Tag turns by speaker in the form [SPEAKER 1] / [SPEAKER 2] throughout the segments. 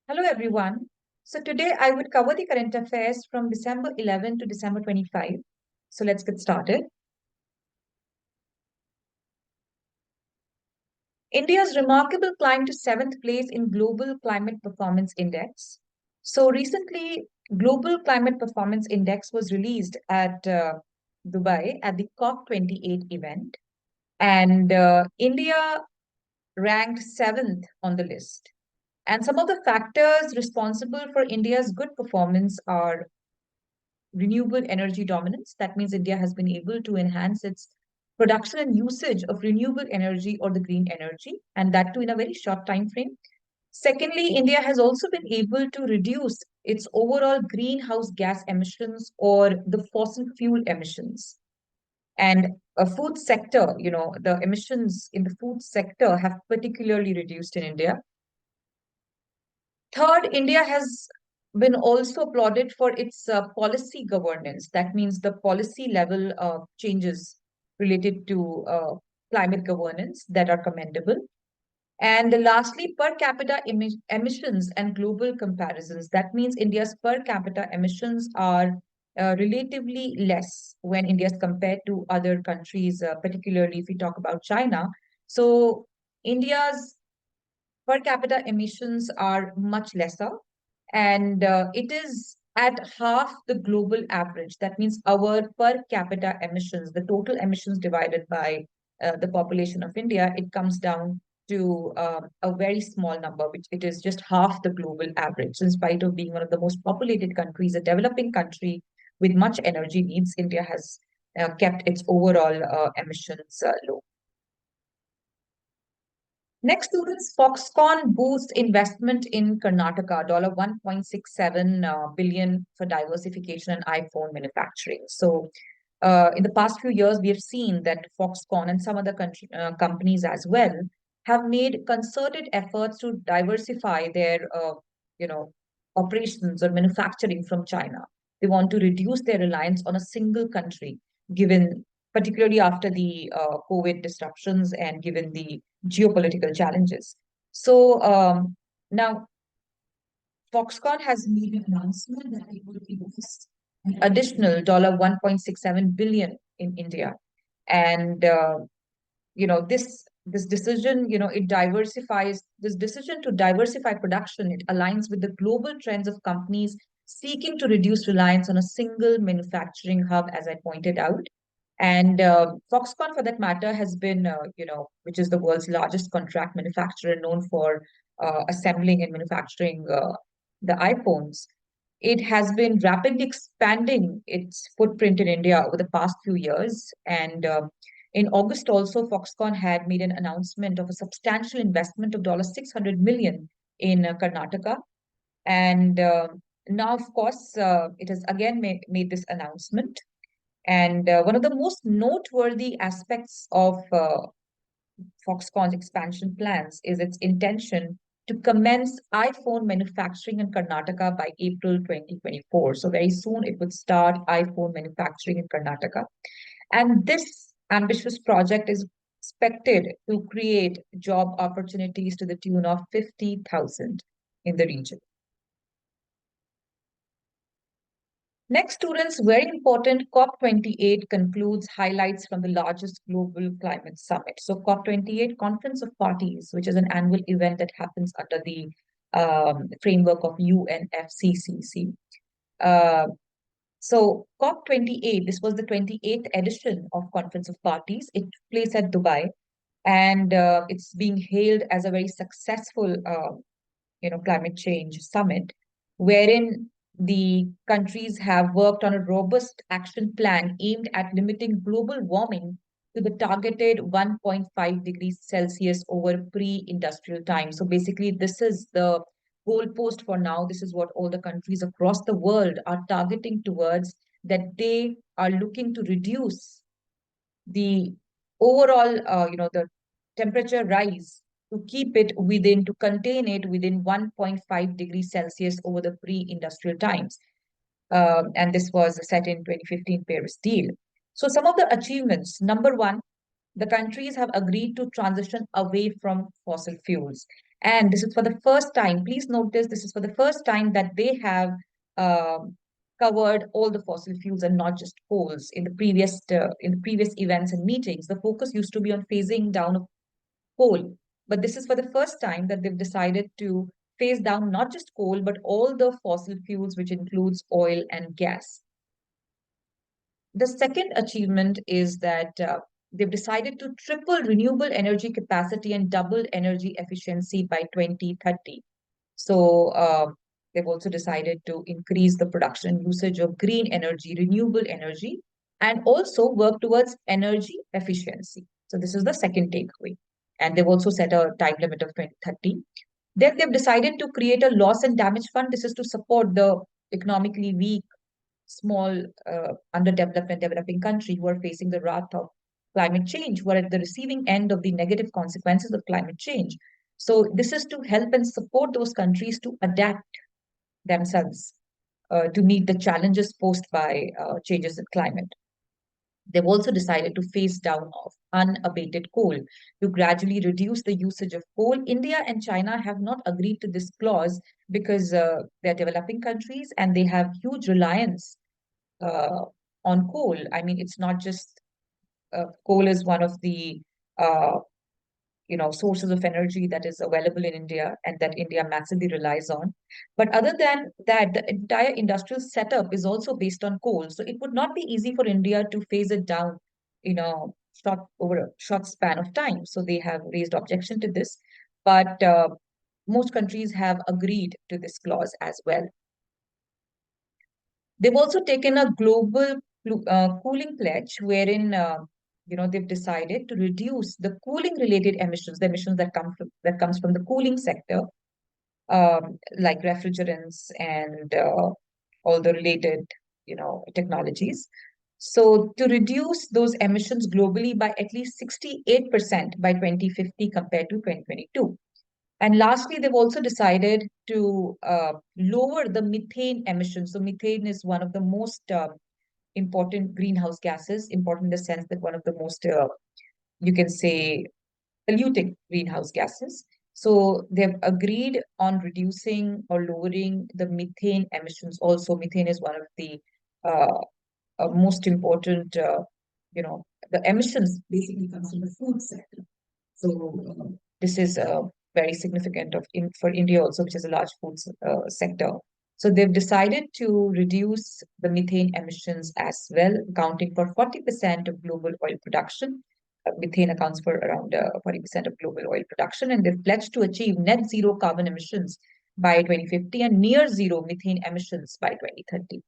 [SPEAKER 1] Hello, everyone. So today I would cover the current affairs from December 11 to December 25. So let's get started. India's remarkable climb to seventh place in Global Climate Performance Index. So recently, Global Climate Performance Index was released at Dubai at the COP28 event, and India ranked seventh on the list. And some of the factors responsible for India's good performance are renewable energy dominance. That means India has been able to enhance its production and usage of renewable energy or the green energy, and that too in a very short time frame. Secondly, India has also been able to reduce its overall greenhouse gas emissions or the fossil fuel emissions. And a food sector, the emissions in the food sector have particularly reduced in India. Third, India has been also applauded for its policy governance. That means the policy level changes related to climate governance that are commendable. And lastly, per capita emissions and global comparisons. That means India's per capita emissions are relatively less when India is compared to other countries, particularly if we talk about China. So India's per capita emissions are much lesser, and it is at half the global average. That means our per capita emissions, the total emissions divided by the population of India, it comes down to a very small number, which it is just half the global average. In spite of being one of the most populated countries, a developing country with much energy needs, India has kept its overall emissions low. Next, students, Foxconn boosts investment in Karnataka, $1.67 billion for diversification and iPhone manufacturing. So, in the past few years, we have seen that Foxconn and some other companies as well have made concerted efforts to diversify their, operations or manufacturing from China. They want to reduce their reliance on a single country, given particularly after the COVID disruptions and given the geopolitical challenges. So now Foxconn has made an announcement that it will invest an additional $1.67 billion in India. And this decision, it diversifies this decision to diversify production. It aligns with the global trends of companies seeking to reduce reliance on a single manufacturing hub, as I pointed out. And Foxconn, for that matter, has been, which is the world's largest contract manufacturer known for assembling and manufacturing the iPhones. It has been rapidly expanding its footprint in India over the past few years. And in August, also, Foxconn had made an announcement of a substantial investment of $600 million in Karnataka. And now, of course, it has again made this announcement. And one of the most noteworthy aspects of Foxconn's expansion plans is its intention to commence iPhone manufacturing in Karnataka by April 2024. So very soon it would start iPhone manufacturing in Karnataka. And this ambitious project is expected to create job opportunities to the tune of 50,000 in the region. Next, students, very important, COP28 concludes highlights from the largest global climate summit. So COP28, Conference of Parties, which is an annual event that happens under the framework of UNFCCC. So COP28, this was the 28th edition of Conference of Parties. It took place at Dubai, and it's being hailed as a very successful, climate change summit, wherein the countries have worked on a robust action plan aimed at limiting global warming to the targeted 1.5 degrees Celsius over pre-industrial time. So basically, this is the goalpost for now. This is what all the countries across the world are targeting towards, that they are looking to reduce the overall, the temperature rise, to keep it within, to contain it within 1.5 degrees Celsius over the pre-industrial times. And this was set in 2015 Paris deal. So some of the achievements, number one, the countries have agreed to transition away from fossil fuels. And this is for the first time, please note this is for the first time that they have um, covered all the fossil fuels and not just coals. In the previous events and meetings, the focus used to be on phasing down of coal. But this is for the first time that they've decided to phase down not just coal, but all the fossil fuels, which includes oil and gas. The second achievement is that they've decided to triple renewable energy capacity and double energy efficiency by 2030. So they've also decided to increase the production usage of green energy, renewable energy, and also work towards energy efficiency. So this is the second takeaway. And they've also set a time limit of 2030. Then they've decided to create a loss and damage fund. This is to support the economically weak, small, underdeveloped and developing country who are facing the wrath of climate change, who are at the receiving end of the negative consequences of climate change. So this is to help and support those countries to adapt themselves to meet the challenges posed by changes in climate. They've also decided to phase down of unabated coal to gradually reduce the usage of coal. India and China have not agreed to this clause because they're developing countries and they have huge reliance uh, on coal. I mean, it's not just coal is one of the uh, sources of energy that is available in India and that India massively relies on. But other than that, the entire industrial setup is also based on coal. So it would not be easy for India to phase it down, over a short span of time. So they have raised objection to this, but most countries have agreed to this clause as well. They've also taken a global cooling pledge wherein they've decided to reduce the cooling related emissions, the emissions that comes from the cooling sector, like refrigerants and all the related technologies. So to reduce those emissions globally by at least 68% by 2050 compared to 2022. And lastly, they've also decided to lower the methane emissions. So methane is one of the most important greenhouse gases, important in the sense that one of the most, you can say, polluting greenhouse gases. So they've agreed on reducing or lowering the methane emissions. Also, methane is one of the uh, most important, the emissions basically comes from the food sector. So this is very significant for India also, which is a large food sector. So they've decided to reduce the methane emissions as well, accounting for 40% of global oil production. Methane accounts for around 40% of global oil production, and they've pledged to achieve net zero carbon emissions by 2050 and near zero methane emissions by 2030.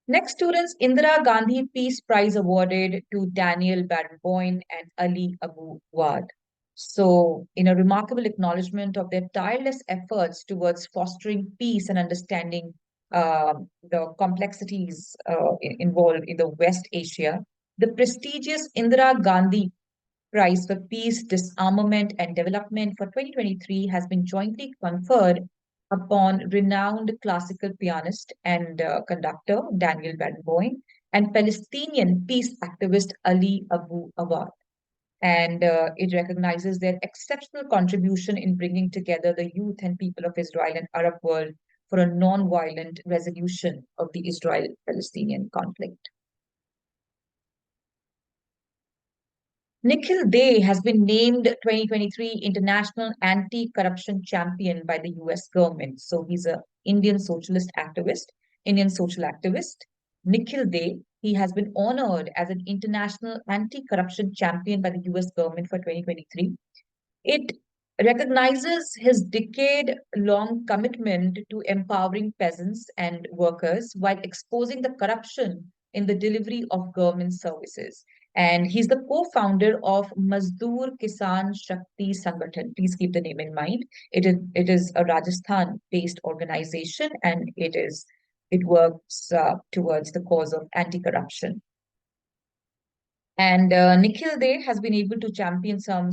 [SPEAKER 1] Next, students, Indira Gandhi Peace Prize awarded to Daniel Barenboim and Ali Abu Wad. So, in a remarkable acknowledgement of their tireless efforts towards fostering peace and understanding the complexities involved in the West Asia, the prestigious Indira Gandhi Prize for Peace, Disarmament and Development for 2023 has been jointly conferred upon renowned classical pianist and conductor Daniel Barenboim and Palestinian peace activist Ali Abu Awad. And it recognizes their exceptional contribution in bringing together the youth and people of Israel and Arab world for a non-violent resolution of the Israel-Palestinian conflict. Nikhil Dey has been named 2023 International Anti-Corruption Champion by the US government. So he's an Indian socialist activist, Indian social activist. Nikhil Dey, he has been honored as an International Anti-Corruption Champion by the US government for 2023. It recognizes his decade-long commitment to empowering peasants and workers while exposing the corruption in the delivery of government services. And he's the co-founder of Mazdoor Kisan Shakti Sangathan. Please keep the name in mind. It is a Rajasthan-based organization, and it works towards the cause of anti-corruption. And Nikhil Dey has been able to champion some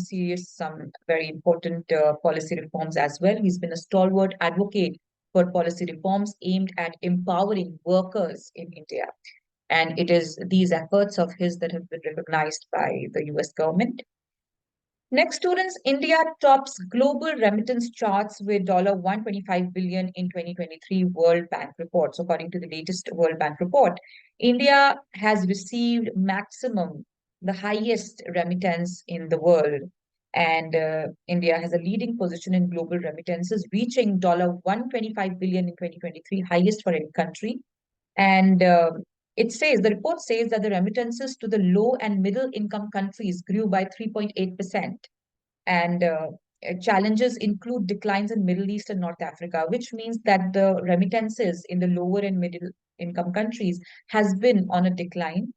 [SPEAKER 1] very important policy reforms as well. He's been a stalwart advocate for policy reforms aimed at empowering workers in India. And it is these efforts of his that have been recognized by the US government. Next, students, India tops global remittance charts with $125 billion in 2023 World Bank reports. According to the latest World Bank report, India has received maximum, the highest remittance in the world. And India has a leading position in global remittances, reaching $125 billion in 2023, highest for any country. And the report says that the remittances to the low and middle income countries grew by 3.8%. And challenges include declines in Middle East and North Africa, which means that the remittances in the lower and middle income countries has been on a decline.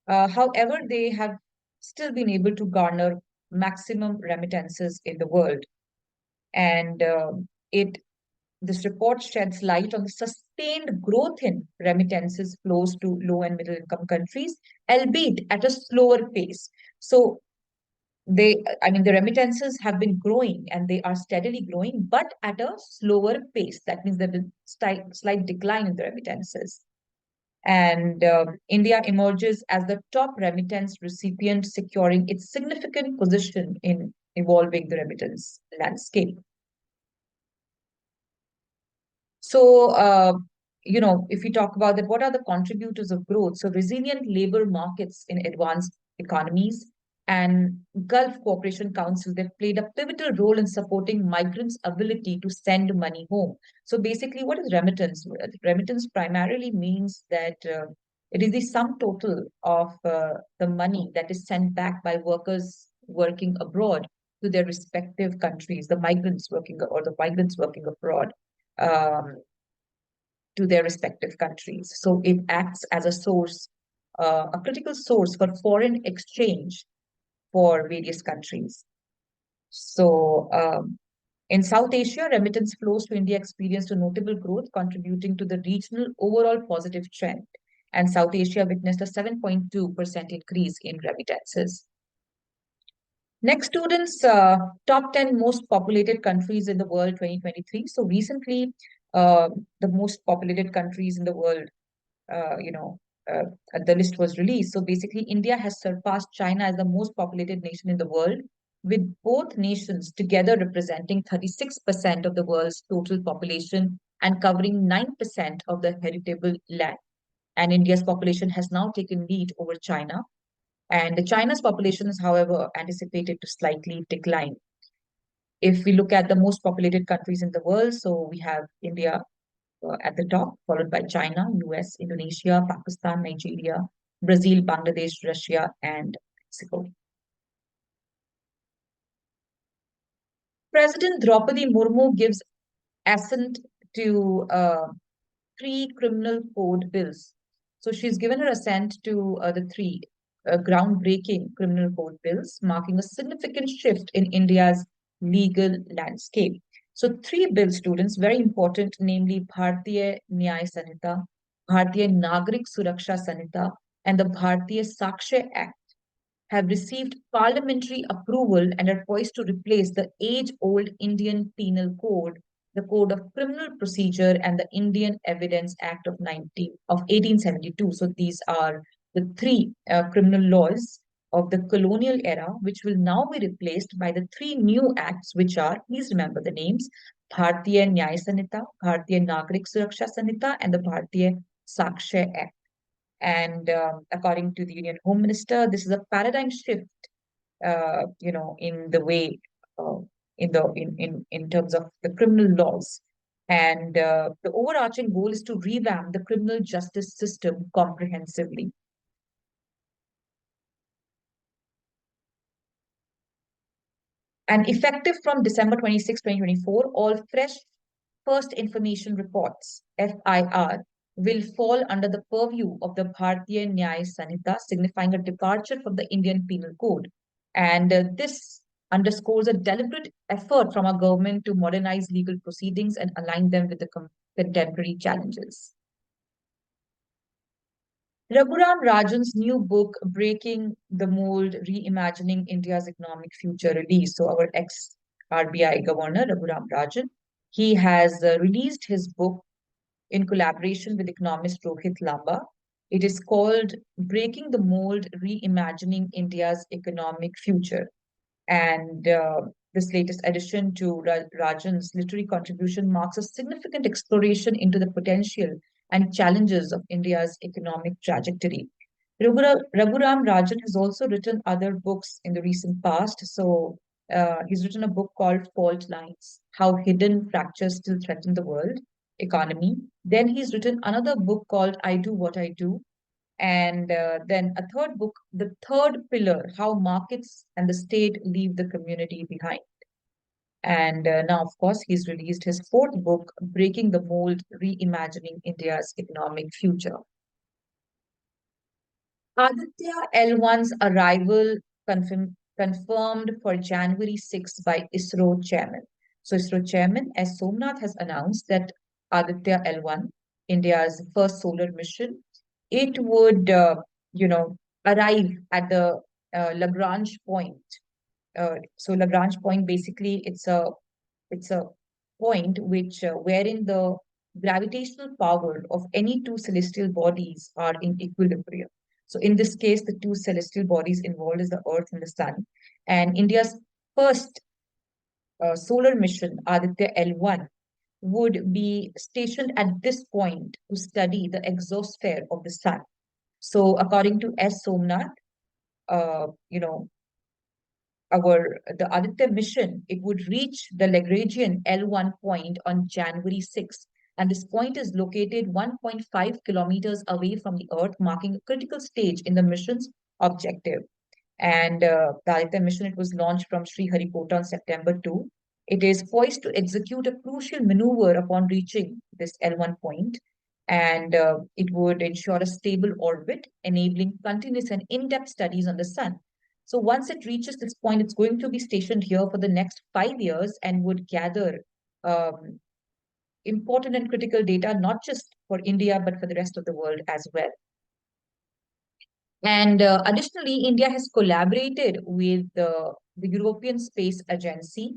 [SPEAKER 1] However, they have still been able to garner maximum remittances in the world. And it this report sheds light on the sustained growth in remittances flows to low and middle income countries, albeit at a slower pace. So the remittances have been growing and they are steadily growing, but at a slower pace. That means there's been slight decline in the remittances. And India emerges as the top remittance recipient, securing its significant position in evolving the remittance landscape. So, if we talk about that, what are the contributors of growth? So, resilient labor markets in advanced economies and Gulf Cooperation Council, they've played a pivotal role in supporting migrants' ability to send money home. So, basically, what is remittance? Remittance primarily means that it is the sum total of the money that is sent back by workers working abroad to their respective countries, the migrants working abroad. Um, to their respective countries. So it acts as a source, a critical source for foreign exchange for various countries. So in South Asia, remittance flows to India experienced a notable growth, contributing to the regional overall positive trend. And South Asia witnessed a 7.2% increase in remittances. Next, students, top 10 most populated countries in the world 2023. So recently, the most populated countries in the world, uh, you know, uh, the list was released. So basically, India has surpassed China as the most populated nation in the world, with both nations together representing 36% of the world's total population and covering 9% of the heritable land. And India's population has now taken lead over China. And China's population is, however, anticipated to slightly decline. If we look at the most populated countries in the world, so we have India at the top, followed by China, US, Indonesia, Pakistan, Nigeria, Brazil, Bangladesh, Russia, and Mexico. President Draupadi Murmu gives assent to three criminal code bills. So she's given her assent to the three groundbreaking criminal code bills, marking a significant shift in India's legal landscape. So three bill students, very important, namely Bhartiya Nyaya Sanhita, Bhartiya Nagrik Suraksha Sanhita, and the Bhartiya Sakshya Act have received parliamentary approval and are poised to replace the age-old Indian Penal Code, the Code of Criminal Procedure, and the Indian Evidence Act of 1872. So these are the three criminal laws of the colonial era, which will now be replaced by the three new acts, which are, please remember the names, Bhartiya Nyaya Sanhita, Bhartiya Nagrik Suraksha Sanhita, and the Bhartiya Sakshya Act. And according to the Union Home Minister, this is a paradigm shift, in the way, uh, in terms of the criminal laws. And the overarching goal is to revamp the criminal justice system comprehensively. And effective from December 26, 2024, all fresh first information reports, FIR, will fall under the purview of the Bharatiya Nyaya Sanhita, signifying a departure from the Indian Penal Code. And this underscores a deliberate effort from our government to modernize legal proceedings and align them with the contemporary challenges. Raghuram Rajan's new book, Breaking the Mold, Reimagining India's Economic Future, released. So our ex-RBI governor, Raghuram Rajan, he has released his book in collaboration with economist Rohit Lamba. It is called Breaking the Mold, Reimagining India's Economic Future. And this latest addition to Rajan's literary contribution marks a significant exploration into the potential and challenges of India's economic trajectory. Raghuram Rajan has also written other books in the recent past. So he's written a book called Fault Lines: How Hidden Fractures Still Threaten the World Economy. Then he's written another book called I Do What I Do, and then a third book, The Third Pillar: How Markets and the State Leave the Community Behind. And now, of course, he's released his fourth book, Breaking the Mold: Reimagining India's Economic Future. Aditya L1's arrival confirmed for January 6 by ISRO chairman. So ISRO chairman S. Somnath has announced that Aditya L1, India's first solar mission, it would, arrive at the Lagrange point. So Lagrange point, basically, it's a point which wherein the gravitational power of any two celestial bodies are in equilibrium. So in this case, the two celestial bodies involved is the Earth and the Sun. And India's first solar mission, Aditya L1, would be stationed at this point to study the exosphere of the Sun. So according to S. Somnath, uh, you know, the Aditya mission, it would reach the Lagrangian L1 point on January 6th. And this point is located 1.5 kilometers away from the Earth, marking a critical stage in the mission's objective. And the Aditya mission, it was launched from Sriharikota on September 2. It is poised to execute a crucial maneuver upon reaching this L1 point, and it would ensure a stable orbit, enabling continuous and in-depth studies on the sun. So once it reaches this point, it's going to be stationed here for the next 5 years and would gather um, important and critical data, not just for India, but for the rest of the world as well. And additionally, India has collaborated with the European Space Agency,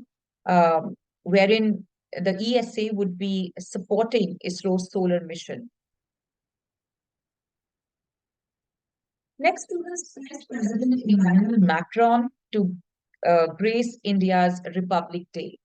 [SPEAKER 1] wherein the ESA would be supporting ISRO's solar mission. Next, we will select President Emmanuel Macron to grace India's Republic Day.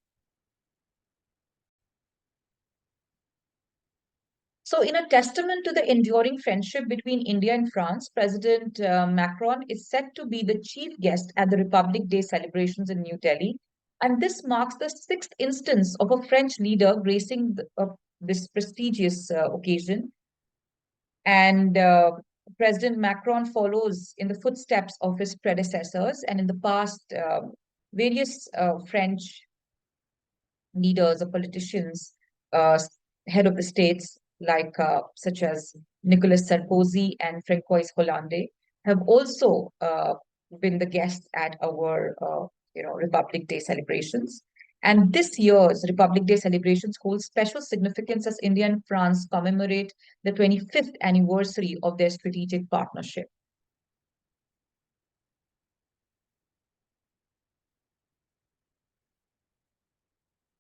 [SPEAKER 1] So, in a testament to the enduring friendship between India and France, President Macron is set to be the chief guest at the Republic Day celebrations in New Delhi. And this marks the sixth instance of a French leader gracing this prestigious occasion. And President Macron follows in the footsteps of his predecessors. And in the past, various French leaders or politicians, uh, head of the states, like such as Nicolas Sarkozy and Francois Hollande, have also been the guests at our Republic Day celebrations. And this year's Republic Day celebrations hold special significance as India and France commemorate the 25th anniversary of their strategic partnership.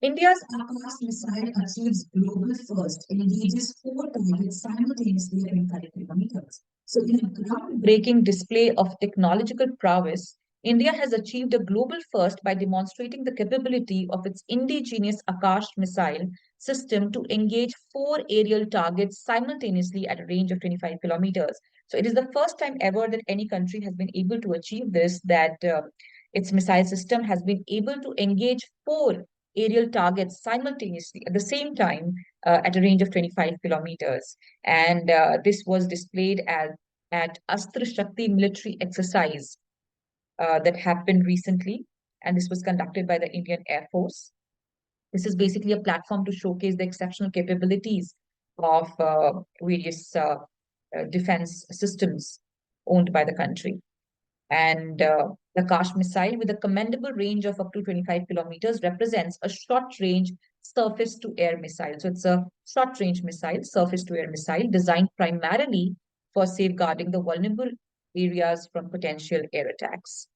[SPEAKER 1] India's Akash missile achieves global first and engages four targets simultaneously at 25 kilometers. So, in a groundbreaking display of technological prowess, India has achieved a global first by demonstrating the capability of its indigenous Akash missile system to engage four aerial targets simultaneously at a range of 25 kilometers. So, it is the first time ever that any country has been able to achieve this, that its missile system has been able to engage four aerial targets simultaneously at the same time at a range of 25 kilometers. And this was displayed at Astra Shakti military exercise that happened recently. And this was conducted by the Indian Air Force. This is basically a platform to showcase the exceptional capabilities of various defense systems owned by the country. And the Akash missile, with a commendable range of up to 25 kilometers, represents a short-range surface-to-air missile. So it's a short-range missile, surface-to-air missile, designed primarily for safeguarding the vulnerable areas from potential air attacks.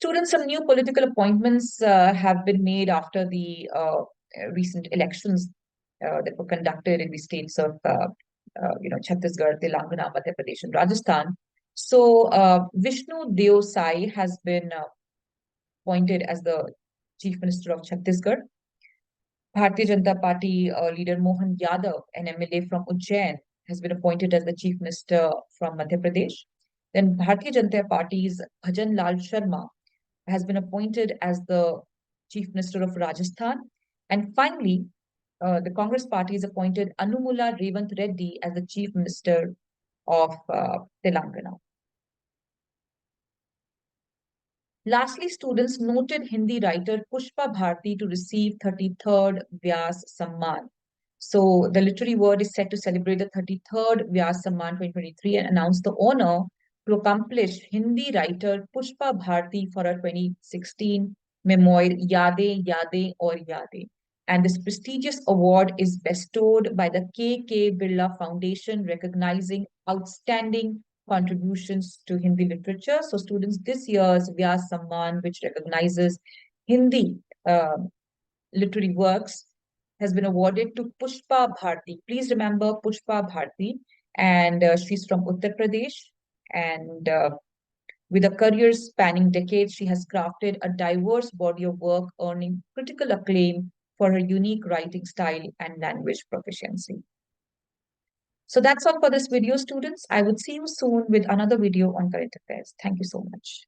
[SPEAKER 1] Students, some new political appointments have been made after the recent elections that were conducted in the states of Chhattisgarh, Telangana, Madhya Pradesh, and Rajasthan. So, Vishnu Deo Sai has been appointed as the Chief Minister of Chhattisgarh. Bharatiya Janata Party leader Mohan Yadav, an MLA from Ujjain, has been appointed as the Chief Minister from Madhya Pradesh. Then Bharatiya Janata Party's Bhajan Lal Sharma has been appointed as the Chief Minister of Rajasthan. And finally, the Congress Party has appointed Anumula Revant Reddy as the Chief Minister of Telangana. Lastly, students noted Hindi writer Pushpa Bharti to receive 33rd Vyas Samman. So the literary world is set to celebrate the 33rd Vyas Samman 2023 and announce the honor to accomplish Hindi writer Pushpa Bharti for her 2016 memoir Yade Yade or Yade. And this prestigious award is bestowed by the K.K. Birla Foundation, recognizing outstanding contributions to Hindi literature. So students, this year's Vyas Samman, which recognizes Hindi literary works, has been awarded to Pushpa Bharti. Please remember Pushpa Bharti, and she's from Uttar Pradesh. And with a career spanning decades, she has crafted a diverse body of work, earning critical acclaim for her unique writing style and language proficiency. So that's all for this video, students. I would see you soon with another video on current affairs. Thank you so much.